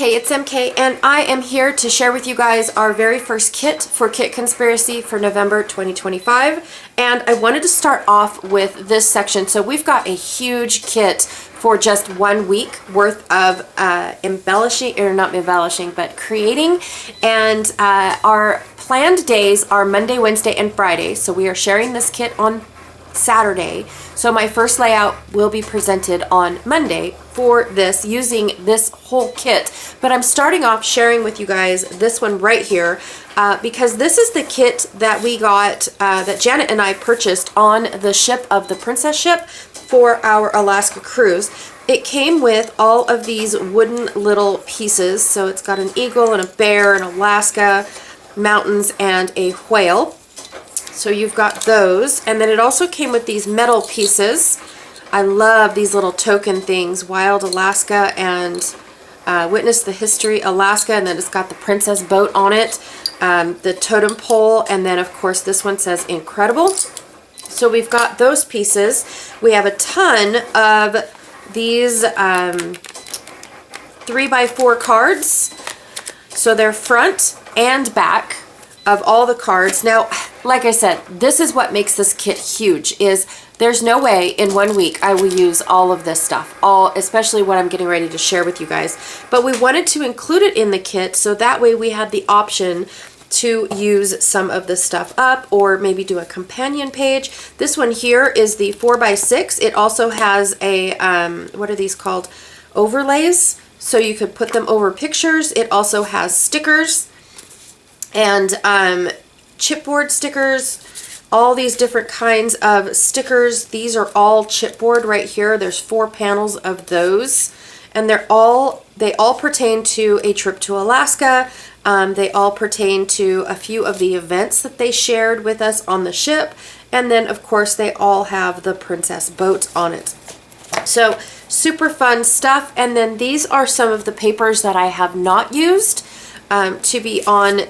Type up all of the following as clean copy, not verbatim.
Hey, it's MK, and I am here to share with you guys our very first kit for Kit Conspiracy for November 2025. And I wanted to start off with this section. So we've got a huge kit for just 1 week worth of creating. And our planned days are Monday, Wednesday, and Friday. So we are sharing this kit on Saturday. So my first layout will be presented on Monday for this, using this whole kit. But I'm starting off sharing with you guys this one right here because this is the kit that we got, that Janet and I purchased on the ship of the Princess ship for our Alaska cruise. It came with all of these wooden little pieces. So it's got an eagle and a bear, an Alaska, mountains, and a whale. So you've got those, and then it also came with these metal pieces. I love these little token things, Wild Alaska and Witness the History Alaska, and then it's got the princess boat on it, the totem pole, and then of course this one says Incredible. So we've got those pieces. We have a ton of these 3x4 cards. So they're front and back of all the cards. Now, like I said, this is what makes this kit huge, is there's no way in 1 week I will use all of this stuff, especially what I'm getting ready to share with you guys. But we wanted to include it in the kit so that way we had the option to use some of this stuff up or maybe do a companion page. This one here is the 4x6. It also has a, what are these called? Overlays. So you could put them over pictures. It also has stickers and chipboard stickers, all these different kinds of stickers. These are all chipboard right here. There's 4 panels of those, and they all pertain to a trip to Alaska. They all pertain to a few of the events that they shared with us on the ship, and then of course they all have the princess boat on it. So super fun stuff. And then these are some of the papers that I have not used to be on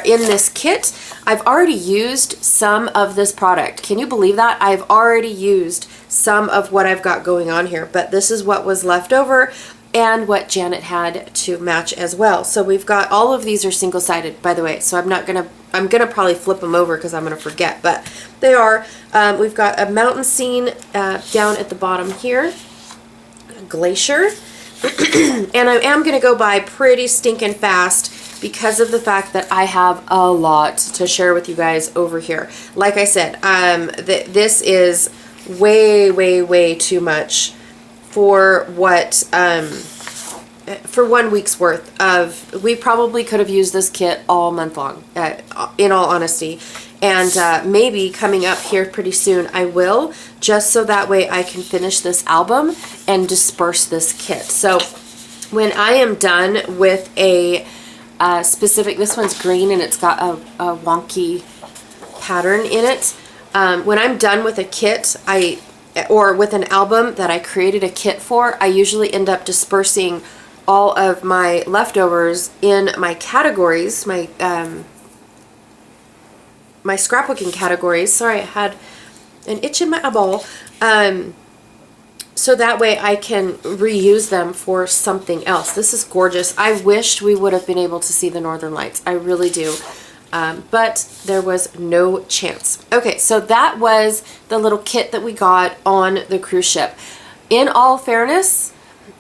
in this kit. I've already used some of this product. Can you believe that? I've already used some of what I've got going on here, but this is what was left over and what Janet had to match as well. So we've got, all of these are single-sided, by the way, so I'm gonna probably flip them over because I'm gonna forget, but they are. We've got a mountain scene down at the bottom here, a glacier, and I am gonna go by pretty stinking fast because of the fact that I have a lot to share with you guys over here. Like I said, this is way, way, way too much for what, for 1 week's worth of, we probably could have used this kit all month long, in all honesty. And maybe coming up here pretty soon I will, just so that way I can finish this album and disperse this kit. So when I am done with a specific, this one's green and it's got a wonky pattern in it. When I'm done with a kit, or with an album that I created a kit for, I usually end up dispersing all of my leftovers in my categories, my scrapbooking categories. Sorry, I had an itch in my eyeball. So that way I can reuse them for something else. This is gorgeous. I wished we would have been able to see the Northern Lights. I really do. But there was no chance. Okay, so that was the little kit that we got on the cruise ship. In all fairness,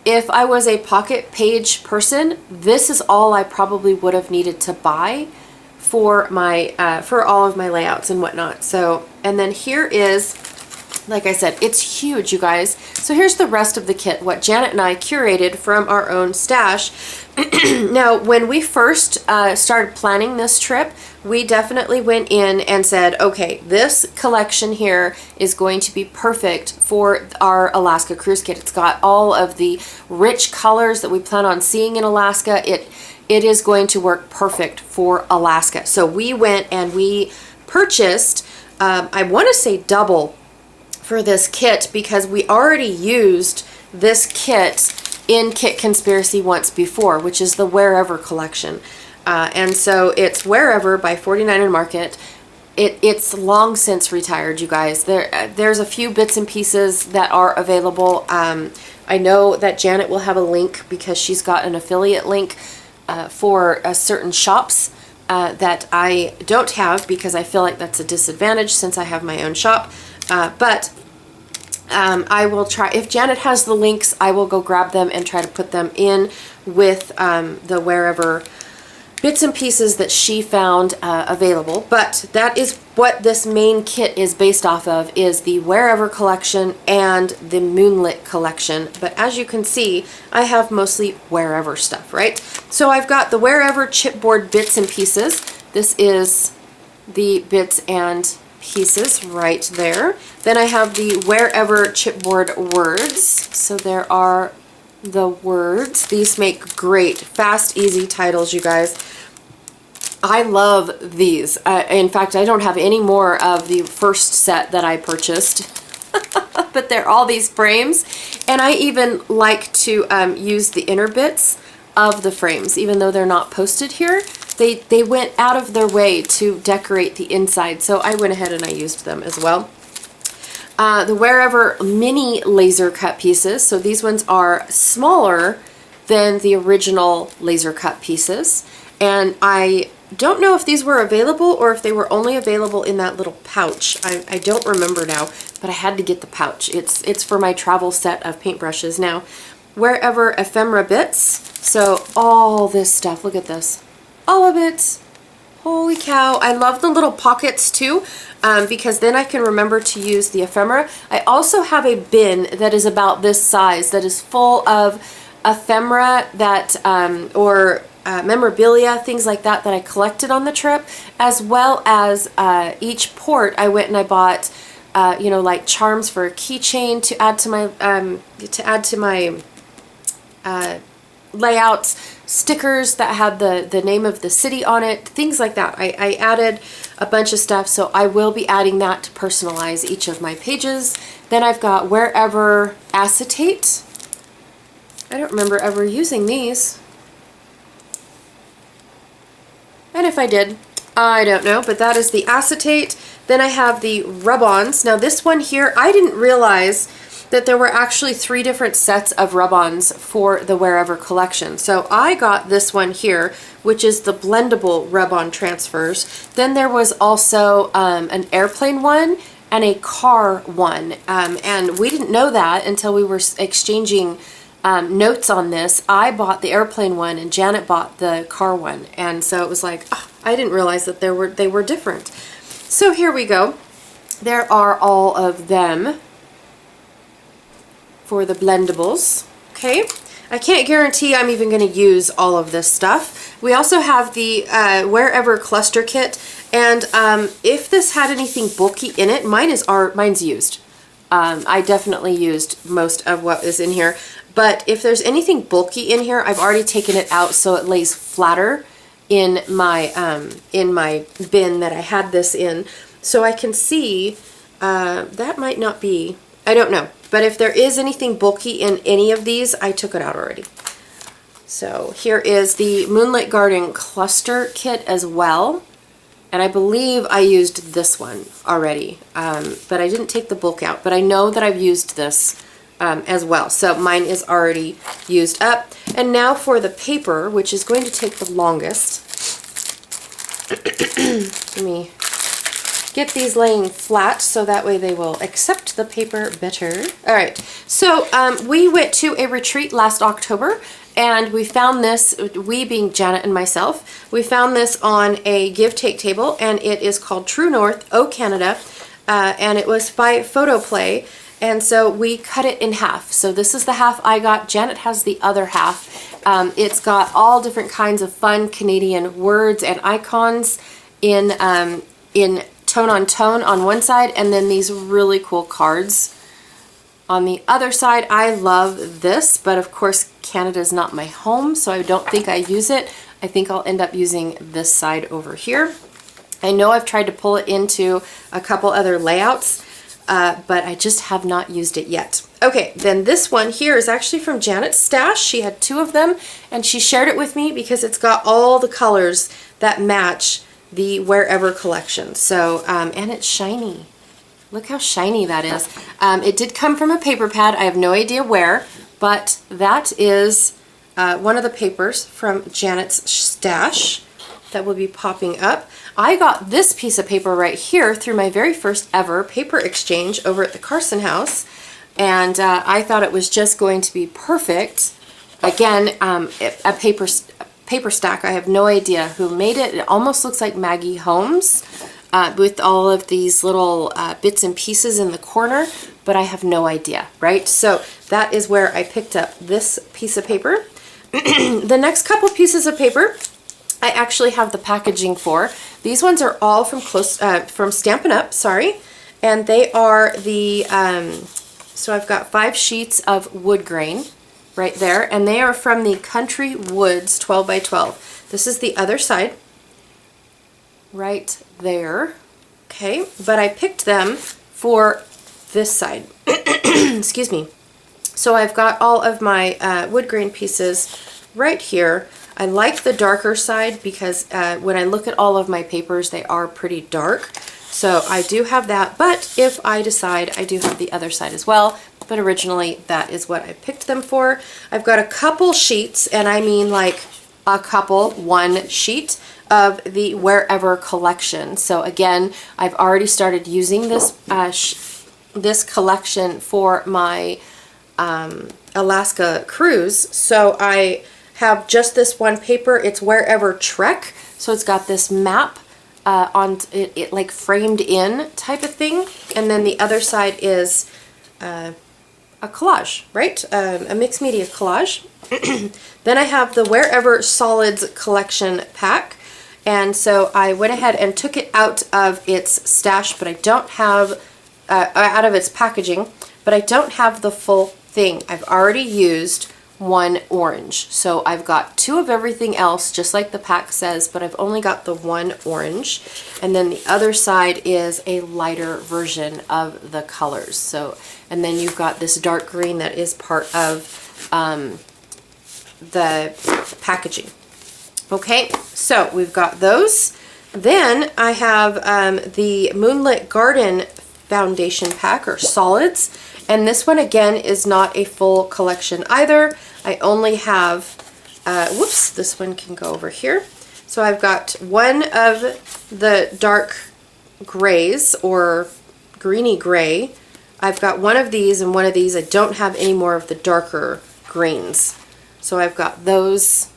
if I was a pocket page person, this is all I probably would have needed to buy for my for all of my layouts and whatnot. So, and then here is, like I said, it's huge, you guys. So here's the rest of the kit, what Janet and I curated from our own stash. Now, when we first started planning this trip, we definitely went in and said, okay, this collection here is going to be perfect for our Alaska cruise kit. It's got all of the rich colors that we plan on seeing in Alaska. It is going to work perfect for Alaska. So we went and we purchased, I want to say double for this kit, because we already used this kit in Kit Conspiracy once before, which is the Wherever collection. And so it's Wherever by 49 Market. It's long since retired, you guys. There's a few bits and pieces that are available. I know that Janet will have a link because she's got an affiliate link for certain shops that I don't have because I feel like that's a disadvantage since I have my own shop. But I will try, if Janet has the links, I will go grab them and try to put them in with the Wherever bits and pieces that she found available. But that is what this main kit is based off of, is the Wherever collection and the Moonlit collection. But as you can see, I have mostly Wherever stuff, right? So I've got the Wherever chipboard bits and pieces. This is the bits and pieces right there. Then I have the Wherever chipboard words. So there are the words. These make great, fast, easy titles, you guys. I love these. In fact, I don't have any more of the first set that I purchased. But they're all these frames. And I even like to use the inner bits of the frames, even though they're not posted here. They went out of their way to decorate the inside, so I went ahead and I used them as well. The Wherever mini laser cut pieces, so these ones are smaller than the original laser cut pieces, and I don't know if these were available or if they were only available in that little pouch. I don't remember now, but I had to get the pouch. It's for my travel set of paintbrushes now. Wherever ephemera bits, so all this stuff, look at this. All of it. Holy cow. I love the little pockets too, because then I can remember to use the ephemera. I also have a bin that is about this size that is full of ephemera that, memorabilia, things like that that I collected on the trip, as well as each port I went and I bought, you know, like charms for a keychain to add to my layouts, stickers that had the name of the city on it, things like that. I added a bunch of stuff, so I will be adding that to personalize each of my pages. Then I've got Wherever acetate. I don't remember ever using these. And if I did, I don't know, but that is the acetate. Then I have the rub-ons. Now this one here, I didn't realize that there were actually 3 different sets of rub-ons for the Wherever collection. So I got this one here, which is the blendable rub-on transfers. Then there was also an airplane one and a car one. And we didn't know that until we were exchanging notes on this. I bought the airplane one and Janet bought the car one. And so it was like, oh, I didn't realize that they were different. So here we go. There are all of them for the blendables. Okay, I can't guarantee I'm even going to use all of this stuff. We also have the Wherever cluster kit, and if this had anything bulky in it, mine's used. I definitely used most of what is in here, but if there's anything bulky in here, I've already taken it out so it lays flatter in my bin that I had this in, so I can see that might not be, I don't know. But if there is anything bulky in any of these, I took it out already. So here is the Moonlit Garden cluster kit as well. And I believe I used this one already, but I didn't take the bulk out. But I know that I've used this as well. So mine is already used up. And now for the paper, which is going to take the longest. Let me get these laying flat so that way they will accept the paper better. All right, so we went to a retreat last October and we found this, we being Janet and myself, we found this on a give-take table, and it is called True North, O Canada, and it was by Photoplay, and so we cut it in half. So this is the half I got, Janet has the other half. It's got all different kinds of fun Canadian words and icons in tone on tone on one side, and then these really cool cards on the other side. I love this, but of course Canada is not my home, so I don't think I use it. I think I'll end up using this side over here. I know I've tried to pull it into a couple other layouts, but I just have not used it yet. Okay, then this one here is actually from Janet's stash. She had 2 of them, and she shared it with me because it's got all the colors that match the Wherever collection. So, and it's shiny. Look how shiny that is. It did come from a paper pad. I have no idea where, but that is one of the papers from Janet's stash that will be popping up. I got this piece of paper right here through my very first ever paper exchange over at the Carson house, and I thought it was just going to be perfect. Again, a paper stack. I have no idea who made it. It almost looks like Maggie Holmes with all of these little bits and pieces in the corner, but I have no idea, right? So that is where I picked up this piece of paper. The next couple pieces of paper I actually have the packaging for. These ones are all from Stampin' Up, sorry, and they are the, so I've got 5 sheets of wood grain right there, and they are from the Country Woods 12 by 12. This is the other side, right there, okay, but I picked them for this side, excuse me. So I've got all of my wood grain pieces right here. I like the darker side because when I look at all of my papers, they are pretty dark. So I do have that, but if I decide, I do have the other side as well. But originally, that is what I picked them for. I've got a couple sheets, and I mean like a couple, 1 sheet of the Wherever collection. So again, I've already started using this this collection for my Alaska cruise. So I have just this one paper. It's Wherever Trek. So it's got this map on it like framed in type of thing. And then the other side is a collage, right? A mixed media collage. Then I have the Wherever Solids collection pack. And so I went ahead and took it out of its stash, but I don't have, out of its packaging, but I don't have the full thing. I've already used 1 orange. So I've got 2 of everything else, just like the pack says, but I've only got the 1 orange. And then the other side is a lighter version of the colors. So, and then you've got this dark green that is part of the packaging. Okay, so we've got those. Then I have the Moonlit Garden foundation pack, or solids, and this one again is not a full collection either. I only have, whoops, this one can go over here. So I've got 1 of the dark grays, or greeny gray. I've got 1 of these and 1 of these. I don't have any more of the darker greens. So I've got those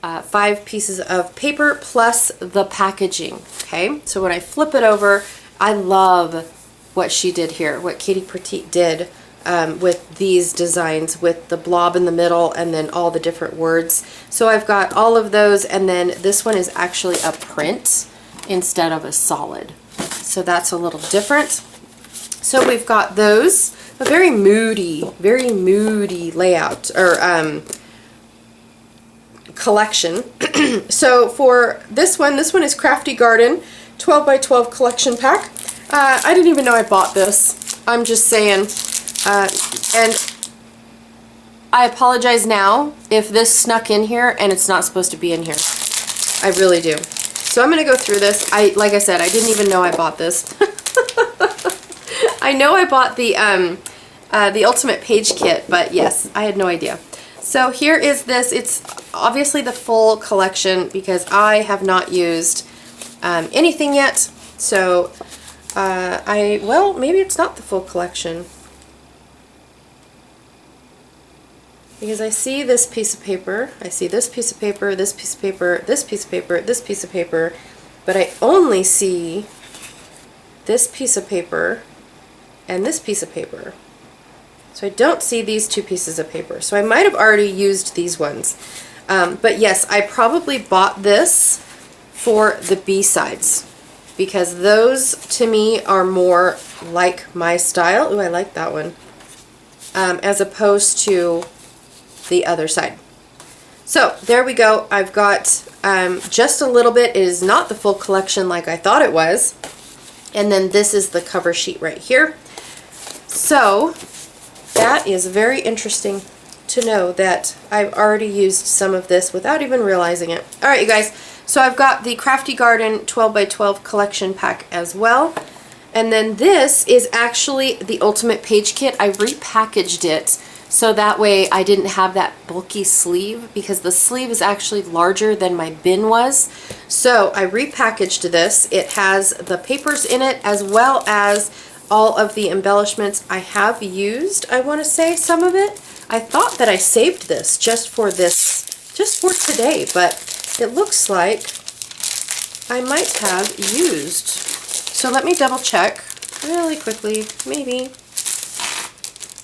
5 pieces of paper plus the packaging, okay? So when I flip it over, I love what she did here, what Katie Petite did with these designs, with the blob in the middle and then all the different words. So I've got all of those, and then this one is actually a print instead of a solid. So that's a little different. So we've got those, a very moody layout, or collection. So for this one is Crafty Garden 12 by 12 collection pack. I didn't even know I bought this. I'm just saying. And I apologize now if this snuck in here and it's not supposed to be in here. I really do. So I'm going to go through this. Like I said, I didn't even know I bought this. I know I bought the Ultimate Page Kit, but yes, I had no idea. So here is this. It's obviously the full collection because I have not used anything yet. So well, maybe it's not the full collection. Because I see this piece of paper, I see this piece of paper, this piece of paper, this piece of paper, this piece of paper, but I only see this piece of paper and this piece of paper. So I don't see these 2 pieces of paper. So I might have already used these ones. But yes, I probably bought this for the B-sides because those to me are more like my style. Ooh, I like that one. As opposed to the other side. So there we go. I've got just a little bit. It is not the full collection like I thought it was. And then this is the cover sheet right here. So that is very interesting to know that I've already used some of this without even realizing it. All right, you guys. So I've got the Crafty Garden 12 by 12 collection pack as well. And then this is actually the Ultimate Page Kit. I repackaged it So that way I didn't have that bulky sleeve, because the sleeve is actually larger than my bin was. So I repackaged this. It has the papers in it as well as all of the embellishments. I have used, I want to say, some of it. I thought that I saved this just for today, but it looks like I might have used. So let me double check really quickly, maybe.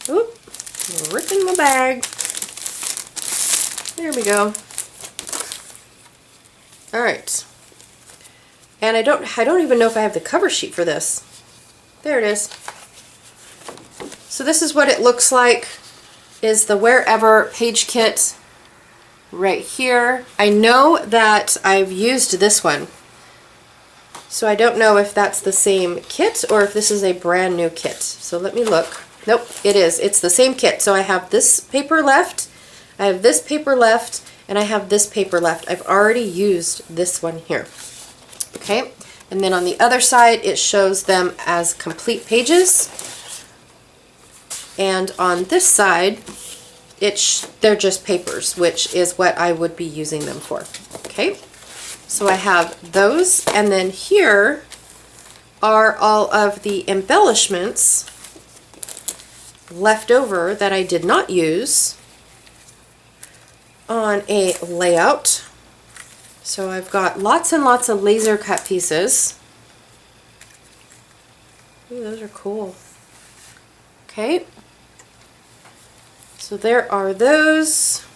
Oop. Ripping my bag. There we go. All right. And I don't even know if I have the cover sheet for this. There it is. So this is what it looks like, is the Wherever page kit right here. I know that I've used this one. So I don't know if that's the same kit or if this is a brand new kit. So let me look. Nope, it is. It's the same kit. So I have this paper left, I have this paper left, and I have this paper left. I've already used this one here. Okay, and then on the other side it shows them as complete pages. And on this side, they're just papers, which is what I would be using them for. Okay, so I have those, and then here are all of the embellishments left over that I did not use on a layout. So I've got lots and lots of laser cut pieces. Ooh, those are cool. Okay. So there are those.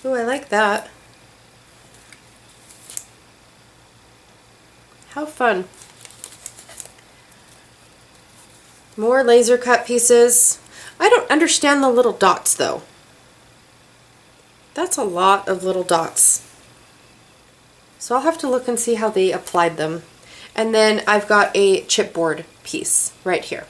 Ooh, I like that. How fun. More laser cut pieces. I don't understand the little dots though. That's a lot of little dots. So I'll have to look and see how they applied them. And then I've got a chipboard piece right here.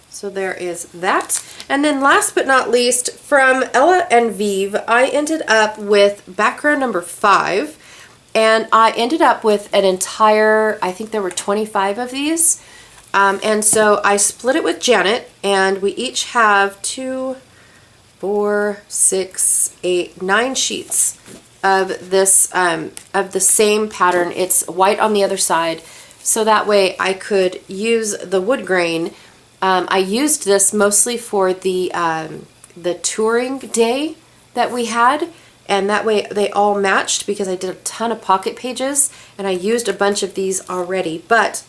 So there is that. And then last but not least, from Ella and Vive, I ended up with background number 5. And I ended up with an entire, I think there were 25 of these. And so I split it with Janet, and we each have 2, 4, 6, 8, 9 sheets of this, of the same pattern. It's white on the other side, so that way I could use the wood grain. I used this mostly for the touring day that we had, and that way they all matched because I did a ton of pocket pages, and I used a bunch of these already. But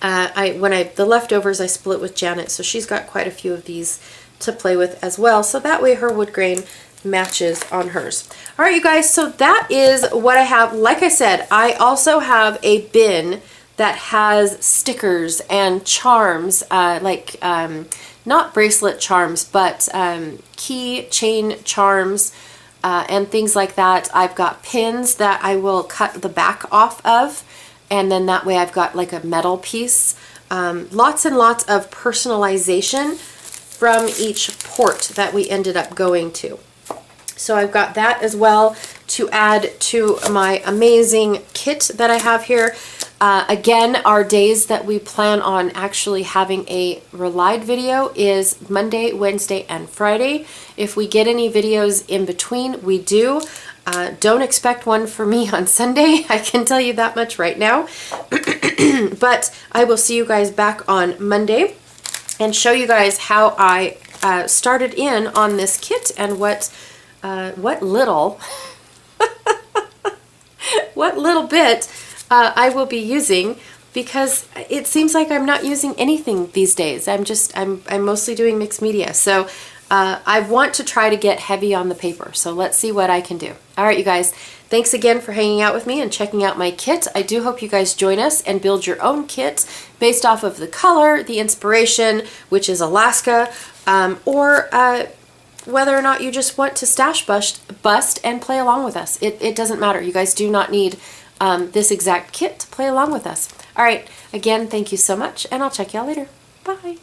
the leftovers I split with Janet, so she's got quite a few of these to play with as well, so that way her wood grain matches on hers. All right, you guys, so that is what I have. Like I said, I also have a bin that has stickers and charms, not bracelet charms, but key chain charms and things like that. I've got pins that I will cut the back off of, and then that way I've got like a metal piece. Lots and lots of personalization from each port that we ended up going to. So I've got that as well to add to my amazing kit that I have here. Again, our days that we plan on actually having a relied video is Monday, Wednesday, and Friday. If we get any videos in between, we do. Don't expect one for me on Sunday. I can tell you that much right now. But I will see you guys back on Monday and show you guys how I started in on this kit and what little what little bit I will be using, because it seems like I'm not using anything these days. I'm mostly doing mixed media. So I want to try to get heavy on the paper. So let's see what I can do. All right, you guys, thanks again for hanging out with me and checking out my kit. I do hope you guys join us and build your own kit based off of the color, the inspiration, which is Alaska, or whether or not you just want to stash bust and play along with us. It doesn't matter. You guys do not need this exact kit to play along with us. All right, again, thank you so much, and I'll check y'all later. Bye.